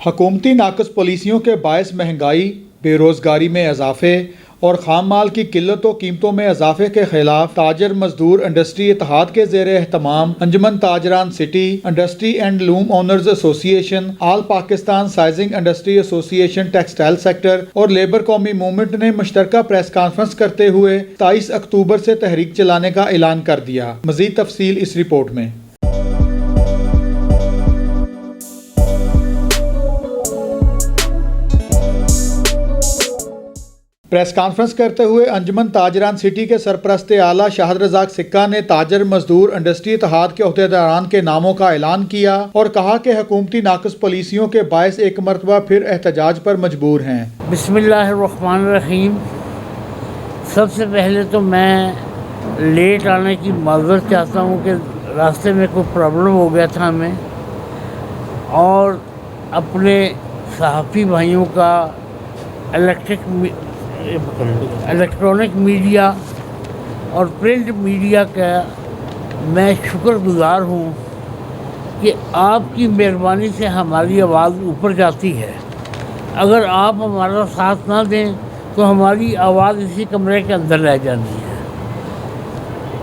حکومتی ناقص پالیسیوں کے باعث مہنگائی، بے روزگاری میں اضافے اور خام مال کی قلت و قیمتوں میں اضافے کے خلاف تاجر مزدور انڈسٹری اتحاد کے زیر اہتمام انجمن تاجران city, industry and loom owners association, all Pakistan sizing industry association textile sector اور لیبر قومی موومنٹ نے مشترکہ پریس کانفرنس کرتے ہوئے 23 اکتوبر سے تحریک چلانے کا اعلان کر دیا۔ مزید تفصیل اس رپورٹ میں۔ پریس کانفرنس کرتے ہوئے انجمن تاجران سٹی کے سرپرست اعلیٰ شاہد رزاق سکہ نے تاجر مزدور انڈسٹری اتحاد کے عہدیداران کے ناموں کا اعلان کیا اور کہا کہ حکومتی ناقص پالیسیوں کے باعث ایک مرتبہ پھر احتجاج پر مجبور ہیں۔ بسم اللہ الرحمن الرحیم۔ سب سے پہلے تو میں لیٹ آنے کی معذرت چاہتا ہوں کہ راستے میں کوئی پرابلم ہو گیا تھا ہمیں، اور اپنے صحافی بھائیوں کا الیکٹرانک میڈیا اور پرنٹ میڈیا کا میں شکر گزار ہوں کہ آپ کی مہربانی سے ہماری آواز اوپر جاتی ہے۔ اگر آپ ہمارا ساتھ نہ دیں تو ہماری آواز اسی کمرے کے اندر رہ جاتی ہے۔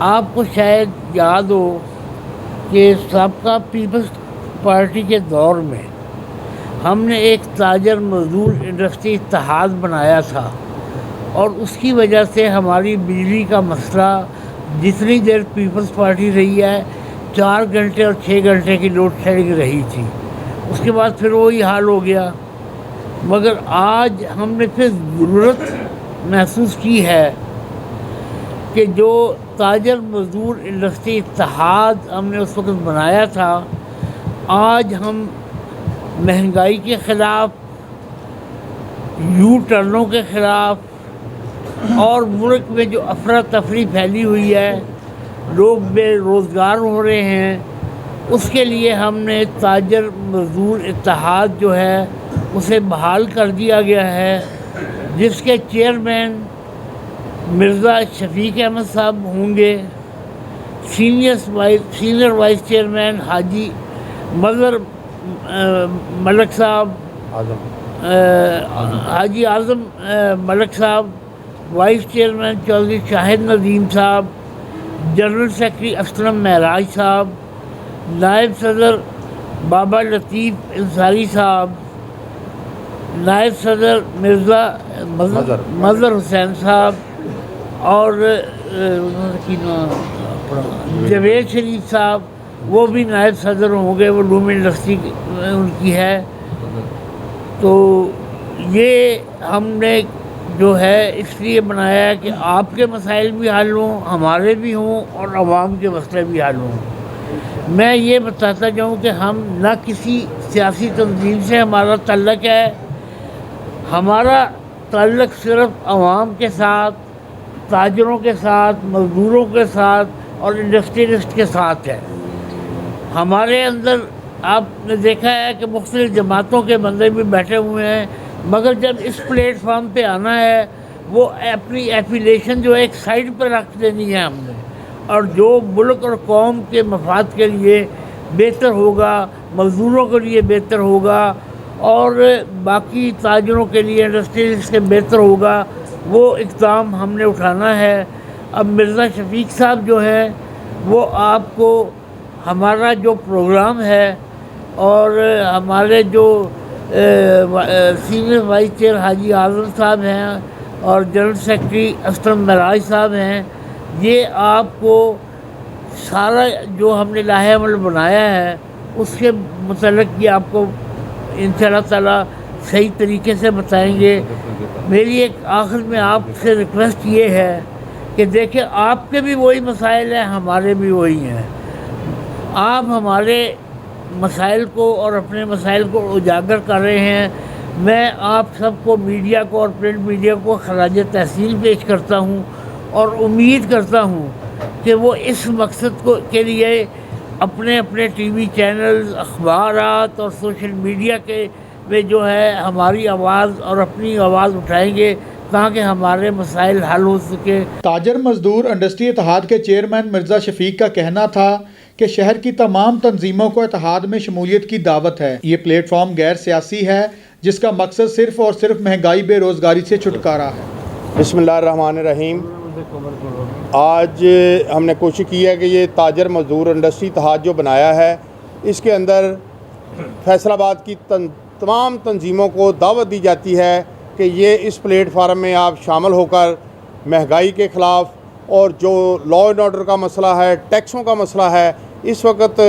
آپ کو شاید یاد ہو کہ سابقہ پیپلز پارٹی کے دور میں ہم نے ایک تاجر مزدور انڈسٹری اتحاد بنایا تھا، اور اس کی وجہ سے ہماری بجلی کا مسئلہ جتنی دیر پیپلز پارٹی رہی ہے 4 گھنٹے اور 6 گھنٹے کی لوڈ شیڈنگ رہی تھی، اس کے بعد پھر وہی حال ہو گیا۔ مگر آج ہم نے پھر ضرورت محسوس کی ہے کہ جو تاجر مزدور انڈسٹری اتحاد ہم نے اس وقت بنایا تھا، آج ہم مہنگائی کے خلاف، یو ٹرنوں کے خلاف، اور ملک میں جو افراتفری پھیلی ہوئی ہے، لوگ بے روزگار ہو رہے ہیں، اس کے لیے ہم نے تاجر مزدور اتحاد جو ہے اسے بحال کر دیا گیا ہے، جس کے چیئرمین مرزا شفیق احمد صاحب ہوں گے، سینئر وائس چیئرمین حاجی مظہر ملک صاحب، حاجی اعظم ملک صاحب، وائس چیئرمین چودھری شاہد ندیم صاحب، جنرل سیکرٹری اسلم معراج صاحب، نائب صدر بابا لطیف انصاری صاحب، نائب صدر مرزا مظہر حسین صاحب، اور جاوید شریف صاحب، وہ بھی نائب صدر ہوں گے، وہ لوم انڈسٹری ان کی ہے۔ تو یہ ہم نے جو ہے اس لیے بنایا ہے کہ آپ کے مسائل بھی حل ہوں، ہمارے بھی ہوں، اور عوام کے مسئلے بھی حل ہوں۔ میں یہ بتاتا جاؤں کہ ہم نہ کسی سیاسی تنظیم سے ہمارا تعلق ہے، ہمارا تعلق صرف عوام کے ساتھ، تاجروں کے ساتھ، مزدوروں کے ساتھ اور انڈسٹریلسٹ کے ساتھ ہے۔ ہمارے اندر آپ نے دیکھا ہے کہ مختلف جماعتوں کے بندے بھی بیٹھے ہوئے ہیں، مگر جب اس پلیٹ فارم پہ آنا ہے وہ اپنی ایفیلیشن جو ایک سائڈ پہ رکھ دینی ہے ہم نے، اور جو ملک اور قوم کے مفاد کے لیے بہتر ہوگا، مزدوروں کے لیے بہتر ہوگا، اور باقی تاجروں کے لیے، انڈسٹریز کے بہتر ہوگا، وہ اقدام ہم نے اٹھانا ہے۔ اب مرزا شفیق صاحب جو ہیں وہ آپ کو ہمارا جو پروگرام ہے، اور ہمارے جو سینئر وائس چیئر حاجی اعظم صاحب ہیں اور جنرل سیکرٹری اسلم معراج صاحب ہیں، یہ آپ کو سارا جو ہم نے لائحہ عمل بنایا ہے اس کے متعلق یہ آپ کو انشاءاللہ تعالیٰ صحیح طریقے سے بتائیں گے۔ میری ایک آخر میں آپ سے ریکویسٹ یہ ہے کہ دیکھیں، آپ کے بھی وہی مسائل ہیں، ہمارے بھی وہی ہیں۔ آپ ہمارے مسائل کو اور اپنے مسائل کو اجاگر کر رہے ہیں۔ میں آپ سب کو، میڈیا کو اور پرنٹ میڈیا کو خراج تحسین پیش کرتا ہوں، اور امید کرتا ہوں کہ وہ اس مقصد کے لیے اپنے اپنے ٹی وی چینلز، اخبارات اور سوشل میڈیا کے میں جو ہے ہماری آواز اور اپنی آواز اٹھائیں گے، تاکہ ہمارے مسائل حل ہو سکے۔ تاجر مزدور انڈسٹری اتحاد کے چیئرمین مرزا شفیق کا کہنا تھا کہ شہر کی تمام تنظیموں کو اتحاد میں شمولیت کی دعوت ہے۔ یہ پلیٹ فارم غیر سیاسی ہے جس کا مقصد صرف اور صرف مہنگائی بے روزگاری سے چھٹکارا ہے۔ بسم اللہ الرحمن الرحیم۔ آج ہم نے کوشش کی ہے کہ یہ تاجر مزدور انڈسٹری اتحاد جو بنایا ہے اس کے اندر فیصل آباد کی تمام تنظیموں کو دعوت دی جاتی ہے کہ یہ اس پلیٹ فارم میں آپ شامل ہو کر مہنگائی کے خلاف اور جو لا اینڈ آرڈر کا مسئلہ ہے، ٹیکسوں کا مسئلہ ہے، اس وقت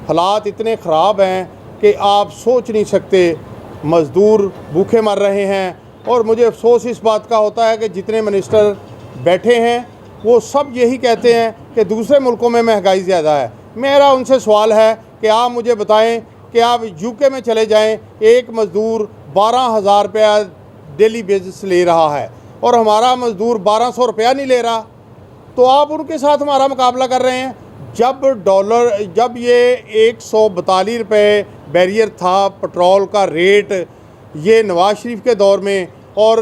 حالات اتنے خراب ہیں کہ آپ سوچ نہیں سکتے، مزدور بھوکے مر رہے ہیں۔ اور مجھے افسوس اس بات کا ہوتا ہے کہ جتنے منسٹر بیٹھے ہیں وہ سب یہی کہتے ہیں کہ دوسرے ملکوں میں مہنگائی زیادہ ہے۔ میرا ان سے سوال ہے کہ آپ مجھے بتائیں کہ آپ یو کے میں چلے جائیں، ایک مزدور 12,000 روپیہ ڈیلی بیسس لے رہا ہے اور ہمارا مزدور 1,200 روپیہ نہیں لے رہا، تو آپ ان کے ساتھ ہمارا مقابلہ کر رہے ہیں۔ جب یہ 142 روپے بیریئر تھا پٹرول کا ریٹ، یہ نواز شریف کے دور میں اور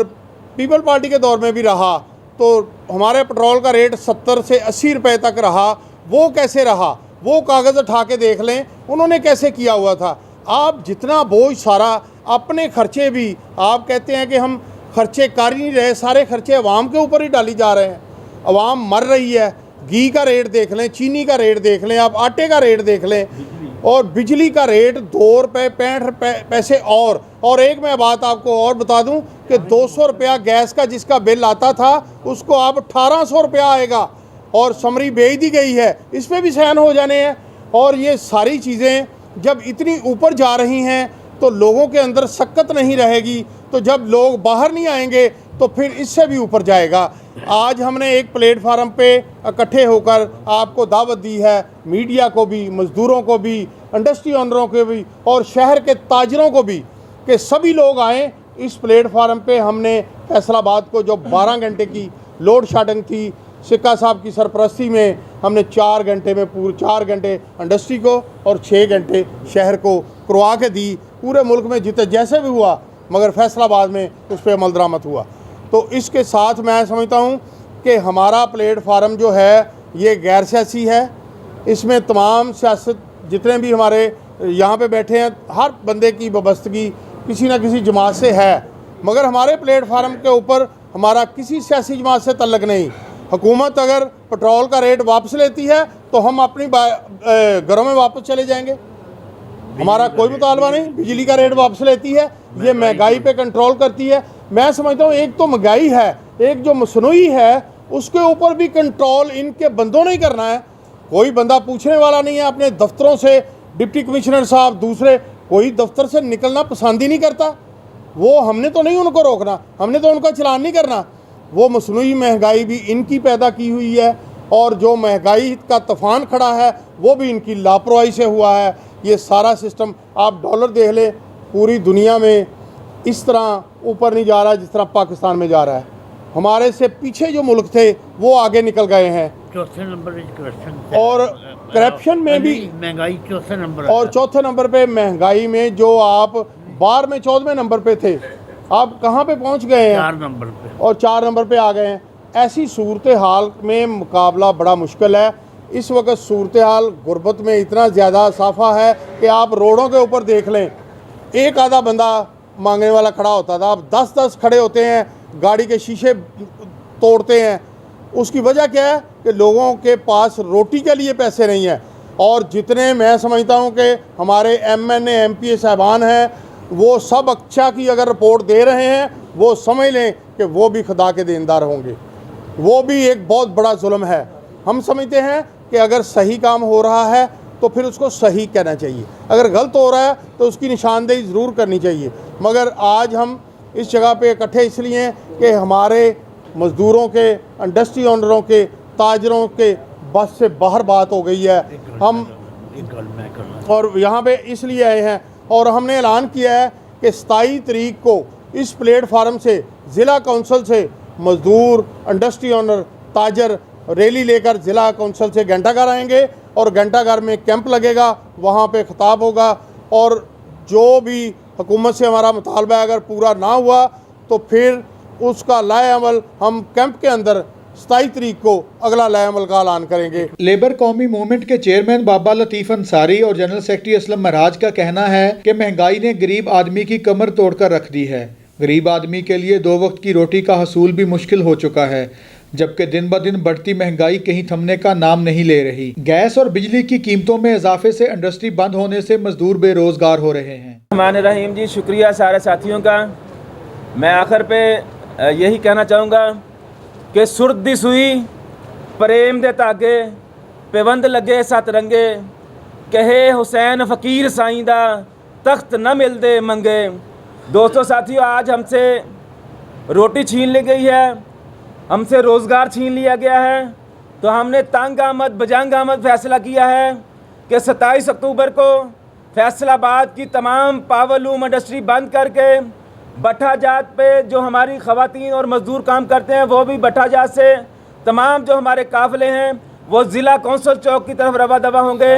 پیپل پارٹی کے دور میں بھی رہا، تو ہمارے پٹرول کا ریٹ 70 سے 80 روپے تک رہا۔ وہ کیسے رہا؟ وہ کاغذ اٹھا کے دیکھ لیں انہوں نے کیسے کیا ہوا تھا۔ آپ جتنا بوجھ سارا اپنے خرچے بھی، آپ کہتے ہیں کہ ہم خرچے کر ہی نہیں رہے، سارے خرچے عوام کے اوپر ہی ڈالی جا رہے ہیں۔ عوام مر رہی ہے۔ گھی کا ریٹ دیکھ لیں، چینی کا ریٹ دیکھ لیں، آپ آٹے کا ریٹ دیکھ لیں، اور بجلی کا ریٹ 2 روپے 65 پیسے اور ایک میں بات آپ کو اور بتا دوں کہ 200 روپیہ گیس کا جس کا بل آتا تھا اس کو اب 1,800 روپیہ آئے گا، اور سمری بھیج دی گئی ہے، اس پہ بھی سائن ہو جانے ہیں۔ اور یہ ساری چیزیں جب اتنی اوپر جا رہی ہیں تو لوگوں کے اندر سکت نہیں رہے گی، تو جب لوگ باہر نہیں آئیں گے تو پھر اس سے بھی اوپر جائے گا۔ آج ہم نے ایک پلیٹ فارم پہ اکٹھے ہو کر آپ کو دعوت دی ہے، میڈیا کو بھی، مزدوروں کو بھی، انڈسٹری اونروں کو بھی اور شہر کے تاجروں کو بھی، کہ سبھی لوگ آئیں اس پلیٹ فارم پہ۔ ہم نے فیصل آباد کو جو 12 گھنٹے کی لوڈ شیڈنگ تھی، سکہ صاحب کی سرپرستی میں ہم نے 4 گھنٹے میں 4 گھنٹے انڈسٹری کو اور 6 گھنٹے شہر کو کروا کے دی۔ پورے ملک میں جیسے بھی ہوا، مگر فیصل آباد میں اس پہ عمل درآمد ہوا۔ تو اس کے ساتھ میں سمجھتا ہوں کہ ہمارا پلیٹ فارم جو ہے یہ غیر سیاسی ہے۔ اس میں تمام سیاست جتنے بھی ہمارے یہاں پہ بیٹھے ہیں، ہر بندے کی وابستگی کسی نہ کسی جماعت سے ہے، مگر ہمارے پلیٹ فارم کے اوپر ہمارا کسی سیاسی جماعت سے تعلق نہیں۔ حکومت اگر پٹرول کا ریٹ واپس لیتی ہے تو ہم اپنی گھروں میں واپس چلے جائیں گے، ہمارا کوئی مطالبہ نہیں۔ بجلی کا ریٹ واپس لیتی ہے، یہ مہنگائی پہ کنٹرول کرتی ہے۔ میں سمجھتا ہوں ایک تو مہنگائی ہے، ایک جو مصنوعی ہے اس کے اوپر بھی کنٹرول ان کے بندوں نے ہی کرنا ہے۔ کوئی بندہ پوچھنے والا نہیں ہے اپنے دفتروں سے، ڈپٹی کمشنر صاحب دوسرے کوئی دفتر سے نکلنا پسند ہی نہیں کرتا۔ وہ ہم نے تو نہیں ان کو روکنا، ہم نے تو ان کا چلان نہیں کرنا۔ وہ مصنوعی مہنگائی بھی ان کی پیدا کی ہوئی ہے، اور جو مہنگائی کا طوفان کھڑا ہے وہ بھی ان کی لاپرواہی سے ہوا ہے۔ یہ سارا سسٹم آپ ڈالر دیکھ لیں، پوری دنیا میں اس طرح اوپر نہیں جا رہا جس طرح پاکستان میں جا رہا ہے۔ ہمارے سے پیچھے جو ملک تھے وہ آگے نکل گئے ہیں، چوتھے نمبر کرپشن، اور کرپشن میں بھی مہنگائی چوتھے نمبر، اور چوتھے نمبر پہ مہنگائی میں جو آپ بار میں 14ویں نمبر پہ تھے، آپ کہاں پہ پہنچ گئے ہیں؟ 4 نمبر پہ، اور 4 نمبر پہ آ گئے ہیں۔ ایسی صورتحال میں مقابلہ بڑا مشکل ہے۔ اس وقت صورتحال غربت میں اتنا زیادہ اضافہ ہے کہ آپ روڈوں کے اوپر دیکھ لیں، ایک آدھا بندہ مانگنے والا کھڑا ہوتا تھا، اب 10 کھڑے ہوتے ہیں، گاڑی کے شیشے توڑتے ہیں۔ اس کی وجہ کیا ہے کہ لوگوں کے پاس روٹی کے لیے پیسے نہیں ہیں۔ اور جتنے میں سمجھتا ہوں کہ ہمارے MNA MP صاحبان ہیں، وہ سب اچھا کی اگر رپورٹ دے رہے ہیں، وہ سمجھ لیں کہ وہ بھی خدا کے دیندار ہوں گے۔ وہ بھی ایک بہت بڑا ظلم ہے۔ ہم سمجھتے ہیں کہ اگر صحیح کام ہو رہا ہے تو پھر اس کو صحیح کہنا چاہیے، اگر غلط ہو رہا ہے تو اس کی نشاندہی ضرور کرنی چاہیے۔ مگر آج ہم اس جگہ پہ اکٹھے اس لیے ہیں کہ ہمارے مزدوروں کے، انڈسٹری اونروں کے، تاجروں کے بس سے باہر بات ہو گئی ہے۔ ہم اور یہاں پہ اس لیے آئے ہیں، اور ہم نے اعلان کیا ہے کہ 27 تاریخ کو اس پلیٹ فارم سے ضلع کونسل سے مزدور، انڈسٹری اونر، تاجر ریلی لے کر ضلع کونسل سے گھنٹہ گھر آئیں گے، اور گھنٹہ گھر میں کیمپ لگے گا، وہاں پہ خطاب ہوگا، اور جو بھی حکومت سے ہمارا مطالبہ اگر پورا نہ ہوا تو پھر اس کا لائے عمل ہم کیمپ کے اندر 27 تاریخ کو اگلا لائے عمل کا اعلان کریں گے۔ لیبر قومی موومنٹ کے چیئرمین بابا لطیف انصاری اور جنرل سیکرٹری اسلم مہراج کا کہنا ہے کہ مہنگائی نے غریب آدمی کی کمر توڑ کر رکھ دی ہے۔ غریب آدمی کے لیے 2 وقت کی روٹی کا حصول بھی مشکل ہو چکا ہے، جبکہ دن بدن بڑھتی مہنگائی کہیں تھمنے کا نام نہیں لے رہی۔ گیس اور بجلی کی قیمتوں میں اضافے سے انڈسٹری بند ہونے سے مزدور بے روزگار ہو رہے ہیں۔ الرحمن الرحیم جی، شکریہ سارے ساتھیوں کا۔ میں آخر پہ یہی کہنا چاہوں گا کہ سرد دی سوئی پریم دے تاگے پیوند لگے 7 رنگے، کہے حسین فقیر سائیں دا تخت نہ مل دے منگے۔ دوستو ساتھیوں، آج ہم سے روٹی چھین لی گئی ہے، ہم سے روزگار چھین لیا گیا ہے، تو ہم نے تنگ آمد بجنگ آمد فیصلہ کیا ہے کہ 27 اکتوبر کو فیصل آباد کی تمام پاور لوم انڈسٹری بند کر کے بٹھا جات پہ جو ہماری خواتین اور مزدور کام کرتے ہیں وہ بھی بٹھا جات سے تمام جو ہمارے قافلے ہیں وہ ضلع کونسل چوک کی طرف رواں دواں ہوں گے۔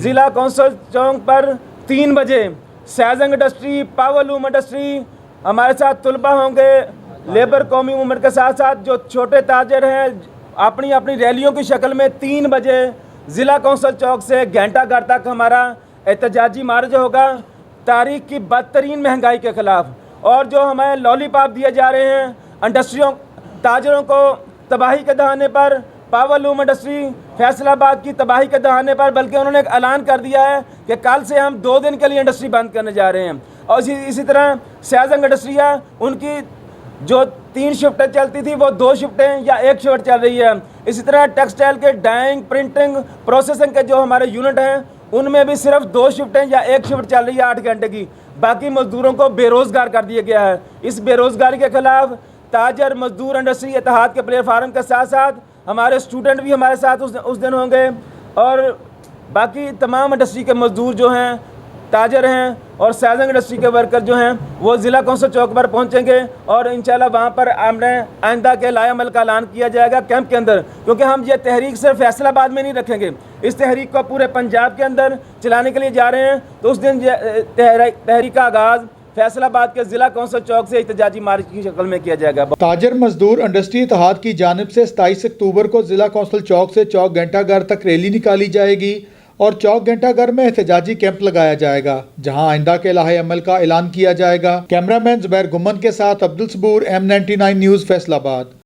ضلع کونسل چوک پر 3 بجے seizing industry, power loom industry, ہمارے ساتھ طلبہ ہوں گے، لیبر قومی موومنٹ کے ساتھ ساتھ جو چھوٹے تاجر ہیں اپنی اپنی ریلیوں کی شکل میں 3 بجے ضلع کونسل چوک سے گھنٹہ گھر تک ہمارا احتجاجی مارچ ہوگا تاریخ کی بدترین مہنگائی کے خلاف۔ اور جو ہمیں لالی پاپ دیے جا رہے ہیں انڈسٹریوں تاجروں کو تباہی کے دہانے پر، پاور لوم انڈسٹری فیصل آباد کی تباہی کے دہانے پر، بلکہ انہوں نے ایک اعلان کر دیا ہے کہ کل سے ہم 2 دن کے لیے انڈسٹری بند کرنے جا رہے ہیں۔ اور اسی طرح سیزنگ انڈسٹری ہے، ان کی جو 3 شفٹیں چلتی تھی وہ 2 شفٹیں یا 1 شفٹ چل رہی ہے۔ اسی طرح ٹیکسٹائل کے ڈائنگ، پرنٹنگ، پروسیسنگ کے جو ہمارے یونٹ ہیں ان میں بھی صرف 2 شفٹیں یا 1 شفٹ چل رہی ہے 8 گھنٹے کی۔ باقی مزدوروں کو بے روزگار کر دیا گیا ہے۔ اس بے روزگاری کے خلاف تاجر مزدور انڈسٹری اتحاد کے پلیٹ فارم کے ساتھ ساتھ ہمارے اسٹوڈنٹ بھی ہمارے ساتھ اس دن ہوں گے، اور باقی تمام انڈسٹری کے مزدور جو ہیں، تاجر ہیں اور سیزنگ انڈسٹری کے ورکر جو ہیں وہ ضلع کونسل چوک پر پہنچیں گے، اور انشاءاللہ وہاں پر ہم نے آئندہ کے لائے عمل کا اعلان کیا جائے گا کیمپ کے اندر، کیونکہ ہم یہ تحریک صرف فیصل آباد میں نہیں رکھیں گے، اس تحریک کو پورے پنجاب کے اندر چلانے کے لیے جا رہے ہیں۔ تو اس دن تحریک کا آغاز فیصل آباد کے ضلع کونسل چوک سے احتجاجی مارچ کی شکل میں کیا جائے گا۔ تاجر مزدور انڈسٹری اتحاد کی جانب سے 27 اکتوبر کو ضلع کونسل چوک سے چوک گھنٹہ گھر تک ریلی نکالی جائے گی اور چوک گھنٹہ گھر میں احتجاجی کیمپ لگایا جائے گا، جہاں آئندہ کے لائحہ عمل کا اعلان کیا جائے گا۔ کیمرہ مین زبیر گمن کے ساتھ عبدالصبور، M99 نیوز، فیصل آباد۔